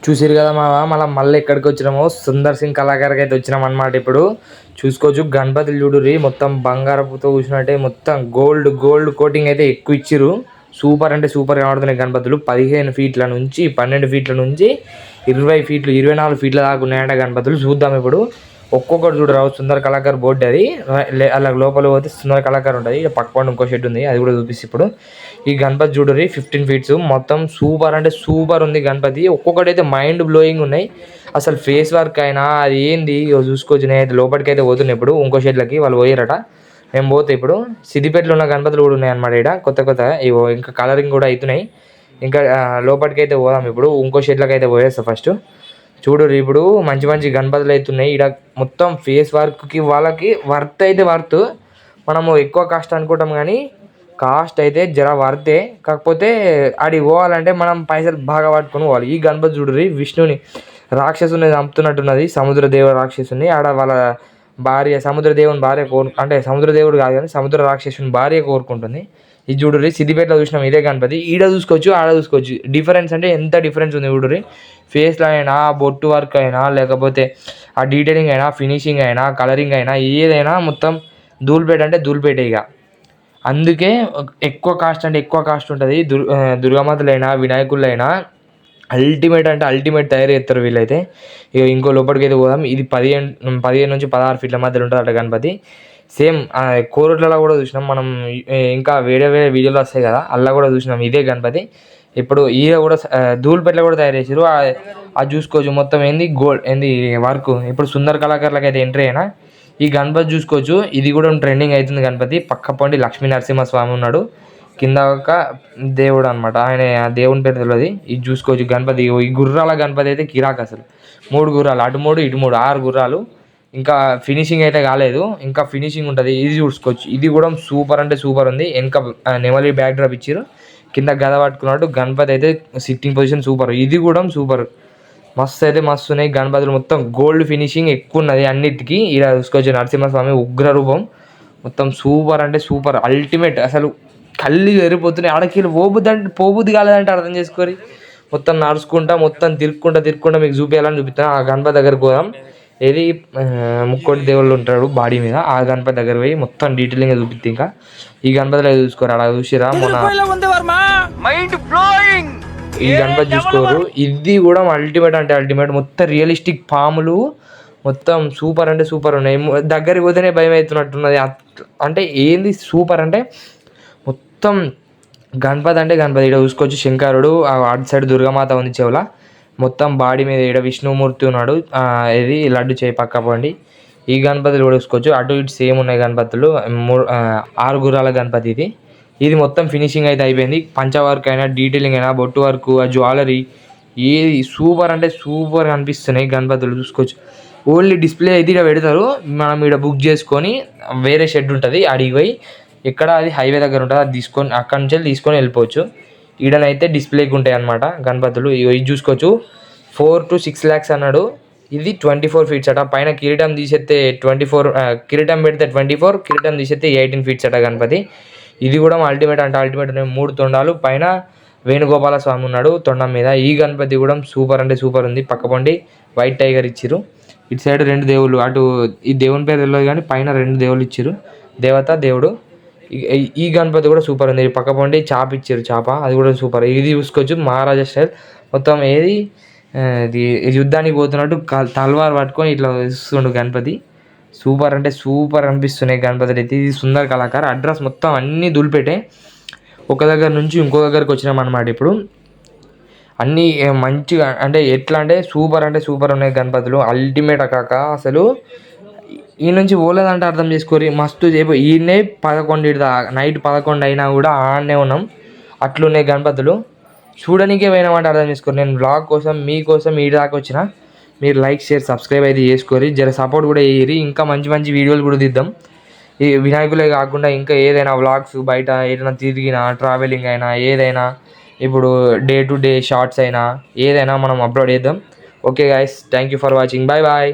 చూసిరు కదా మళ్ళీ ఎక్కడికి వచ్చినామో సుందర్ సింగ్ కళాకారుకి అయితే వచ్చినాం అనమాట. ఇప్పుడు చూసుకోవచ్చు గణపతులు చూడుర్రి మొత్తం బంగారపుతో చూసినట్టే మొత్తం గోల్డ్ కోటింగ్ అయితే ఎక్కువ ఇచ్చిర్రు. సూపర్ అంటే సూపర్ కనబడుతున్నాయి గణపతులు. 15 ఫీట్ల నుంచి 12 ఫీట్ల నుంచి 20 ఫీట్లు 24 ఫీట్ల దాకా ఉన్నాయంట గణపతులు. చూద్దాం ఇప్పుడు ఒక్కొక్కటి చూడరావు. సుందర్ కళాకారు బోర్డు అది అలా లోపల పోతే సుందర్ కళాకారు ఉంటుంది. ఇక పక్కన ఇంకో షెడ్ ఉంది, అది కూడా చూపిస్తే ఇప్పుడు ఈ గణపతి చూడరి 15 ఫీట్స్ మొత్తం సూపర్ అంటే సూపర్ ఉంది గణపతి. ఒక్కొక్కటి అయితే మైండ్ బ్లోయింగ్ ఉన్నాయి. అసలు ఫేస్ వర్క్ అయినా అది ఏంది చూసుకోవచ్చు. నేను అయితే లోపలికి అయితే పోతున్నాయి. ఇప్పుడు ఇంకో షెడ్లకి వాళ్ళు పోయారట, మేము పోతే ఇప్పుడు సిద్దిపేటలో ఉన్న గణపతులు కూడా ఉన్నాయి అన్నమాట. ఇక్కడ కొత్త ఇవో ఇంకా కలరింగ్ కూడా అవుతున్నాయి. ఇంకా లోపలికి అయితే పోదాం. ఇప్పుడు ఇంకో షెడ్లకి అయితే పోయేస్తాం. ఫస్ట్ చూడు ఇప్పుడు మంచి గణపతులు అవుతున్నాయి. ఇక్కడ మొత్తం ఫేస్ వర్క్కి వాళ్ళకి వర్త్ మనము ఎక్కువ కాస్ట్ అనుకుంటాం, కానీ కాస్ట్ అయితే జర వర్తే. కాకపోతే ఆడికి పోవాలంటే మనం పైసలు బాగా పట్టుకొని పోవాలి. ఈ గణపతి చూడుర్రి విష్ణుని రాక్షసుని చంపుతున్నట్టున్నది. సముద్రదేవ రాక్షసుని ఆడ వాళ్ళ భార్య సముద్రదేవుని భార్య అంటే సముద్రదేవుడు కాదు కానీ సముద్ర రాక్షసుని భార్య కోరుకుంటుంది. ఇది చూడుర్రి సిద్దిపేటలో చూసినాం ఇదే గణపతి. ఈడ చూసుకోవచ్చు ఆడ చూసుకోవచ్చు. డిఫరెన్స్ అంటే ఎంత డిఫరెన్స్ ఉంది చూడుర్రి. ఫేస్లో అయినా బొట్టు వర్క్ అయినా లేకపోతే ఆ డీటెయిలింగ్ అయినా ఫినిషింగ్ అయినా కలరింగ్ అయినా ఏదైనా మొత్తం ధూళిపేట అంటే ధూళిపేట. ఇక అందుకే ఎక్కువ కాస్ట్ ఉంటుంది. దుర్గామాతలైనా వినాయకులైనా అల్టిమేట్ అంటే అల్టిమేట్ తయారు చేస్తారు వీళ్ళైతే. ఇక ఇంకో లోపలికి అయితే పోదాం. ఇది 15 నుంచి 16 ఫీట్ల మధ్యలో ఉంటుంది అట గణపతి. సేమ్ కోరుట్లలో కూడా చూసినాం మనం. ఇంకా వేరే వీడియోలు వస్తాయి కదా, అలా కూడా చూసినాం ఇదే గణపతి. ఇప్పుడు ఈడ కూడా ధూళిపేటలో కూడా తయారు చేసారు. అది చూసుకోవచ్చు మొత్తం ఏంది వర్క్. ఇప్పుడు సుందర్ కళాకారులకు అయితే ఎంట్రీ అయినా ఈ గణపతి చూసుకోవచ్చు. ఇది కూడా ట్రెండింగ్ అవుతుంది గణపతి. పక్క పండి లక్ష్మీ నరసింహస్వామి ఉన్నాడు, కింద ఒక దేవుడు అనమాట. ఆయన దేవుని పేరు తెలియదు. ఇది చూసుకోవచ్చు గణపతి. ఈ గుర్రాల గణపతి అయితే కిరాక్ అసలు. 3 గుర్రాలు, అటు 3 ఇటు 3 6 గుర్రాలు. ఇంకా ఫినిషింగ్ అయితే కాలేదు, ఇంకా ఫినిషింగ్ ఉంటుంది. ఇది చూసుకోవచ్చు. ఇది కూడా సూపర్ అంటే సూపర్ ఉంది. వెనక నెమలి బ్యాక్ డ్రాప్ ఇచ్చారు, కింద గద పట్టుకున్నట్టు. గణపతి అయితే సిట్టింగ్ పొజిషన్ సూపర్. ఇది కూడా సూపర్ మస్తు అయితే మస్తు ఉన్నాయి గణపతులు. మొత్తం గోల్డ్ ఫినిషింగ్ ఎక్కువ ఉన్నది అన్నిటికీ. ఇలా చూసుకోవచ్చు నరసింహస్వామి ఉగ్ర రూపం. మొత్తం సూపర్ అంటే సూపర్ అల్టిమేట్. అసలు కళ్ళు ఎరిపోతున్నాయి. ఆడకీళ్ళు పోబుద్ది కాలేదంటే అర్థం చేసుకోరి. మొత్తం నడుచుకుంటా మొత్తం తిరుక్కుంటా మీకు చూపించాలని చూపిస్తాను. ఆ గణపతి దగ్గరకు పోదాం. ఏది ముక్కోటి దేవుళ్ళు ఉంటాడు బాడీ మీద, ఆ గణపతి దగ్గర పోయి మొత్తం డీటెయిలింగ్గా చూపిస్తే. ఇంకా ఈ గణపతిలో చూసుకోరు, అలా చూసిరా మొన్న ఈ గణపతి చూసుకోరు. ఇది కూడా అల్టిమేట్ అంటే అల్టిమేట్. మొత్తం రియలిస్టిక్ పాములు మొత్తం సూపర్ అంటే సూపర్ ఉన్నాయి. దగ్గరికి పోతేనే భయం అవుతున్నట్టున్నది. అంటే ఏంది సూపర్ అంటే మొత్తం గణపతి అంటే గణపతి. ఇక్కడ చూసుకోవచ్చు శంకరుడు, అటు సైడ్ దుర్గామాత ఉంది చెవుల. మొత్తం బాడీ మీద ఇక్కడ విష్ణుమూర్తి ఉన్నాడు. ఇది లడ్డు చేయి పక్క పండి. ఈ గణపతులు కూడా చూసుకోవచ్చు. అటు ఇటు సేమ్ ఉన్నాయి గణపతులు. 6 గుర్రాల గణపతి ఇది. ఇది మొత్తం ఫినిషింగ్ అయితే అయిపోయింది. పంచ వర్క్ అయినా డీటెయిలింగ్ అయినా బొట్టు వర్క్ ఆ జ్యువెలరీ ఏది సూపర్ అంటే సూపర్ అనిపిస్తున్నాయి గణపతులు. చూసుకోవచ్చు. ఓన్లీ డిస్ప్లే అయితే ఇక్కడ పెడతారు. మనం ఇక్కడ బుక్ చేసుకొని వేరే షెడ్ ఉంటుంది అడిగి పోయి, ఎక్కడ అది హైవే దగ్గర ఉంటుంది, అది తీసుకొని అక్కడి నుంచి తీసుకొని వెళ్ళిపోవచ్చు. ఈడనైతే డిస్ప్లేకి ఉంటాయి అన్నమాట గణపతులు. ఇది చూసుకోవచ్చు. 4 to 6 lakhs అన్నాడు. ఇది 24 ఫీట్స్ అట. పైన కిరీటం తీసేస్తే 24, కిరీటం పెడితే 24, కిరీటం తీసేస్తే 18 ఫీట్స్ అట గణపతి. ఇది కూడా అల్టిమేట్ అంటే అల్టిమేట్. 3 తొండాలు, పైన వేణుగోపాల స్వామి ఉన్నాడు తొండం మీద. ఈ గణపతి కూడా సూపర్ అంటే సూపర్ ఉంది. పక్క పండి వైట్ టైగర్ ఇచ్చిరు. ఇటు సైడ్ 2 దేవుళ్ళు, అటు ఈ దేవుని పేరు తెలియదు కానీ పైన 2 దేవుళ్ళు ఇచ్చిరు, దేవత దేవుడు. ఈ గణపతి కూడా సూపర్ ఉంది. పక్క పండి చాప ఇచ్చారు, చాప అది కూడా సూపర్. ఇది చూసుకోవచ్చు మహారాజా స్టైల్. మొత్తం ఏది యుద్ధానికి పోతున్నట్టు తల్వార్ పట్టుకొని ఇట్లా ఇస్తుండు గణపతి. సూపర్ అంటే సూపర్ అనిపిస్తున్నాయి గణపతి అయితే. ఇది సుందర్ కళాకారు. అడ్రస్ మొత్తం అన్నీ దులిపెట్టే. ఒక దగ్గర నుంచి ఇంకో దగ్గరకు వచ్చినాం అనమాట. ఇప్పుడు అన్నీ మంచిగా అంటే ఎట్లా అంటే సూపర్ ఉన్నాయి గణపతులు. అల్టిమేట్ కాక అసలు ఈ నుంచి పోలేదంటే అర్థం చేసుకోరి. మస్తు చేపు ఈయనే 11 నైట్ 11 అయినా కూడా ఆడనే ఉన్నాం. అట్లున్నాయి గణపతులు. చూడనికే పోయినామంటే అర్థం చేసుకోరు. నేను బ్లాగ్ కోసం మీకోసం ఈ దాకా వచ్చిన. మీరు లైక్ షేర్ సబ్స్క్రైబ్ అయితే చేసుకోరి. జర సపోర్ట్ కూడా చేయరి. ఇంకా మంచి వీడియోలు కూడా తీద్దాం. ఈ వినాయకులే కాకుండా ఇంకా ఏదైనా వ్లాగ్స్ బయట ఏదైనా తిరిగినా ట్రావెలింగ్ అయినా ఏదైనా ఇప్పుడు డే టు డే షార్ట్స్ అయినా ఏదైనా మనం అప్లోడ్ చేద్దాం. Okay guys, thank you for watching. Bye.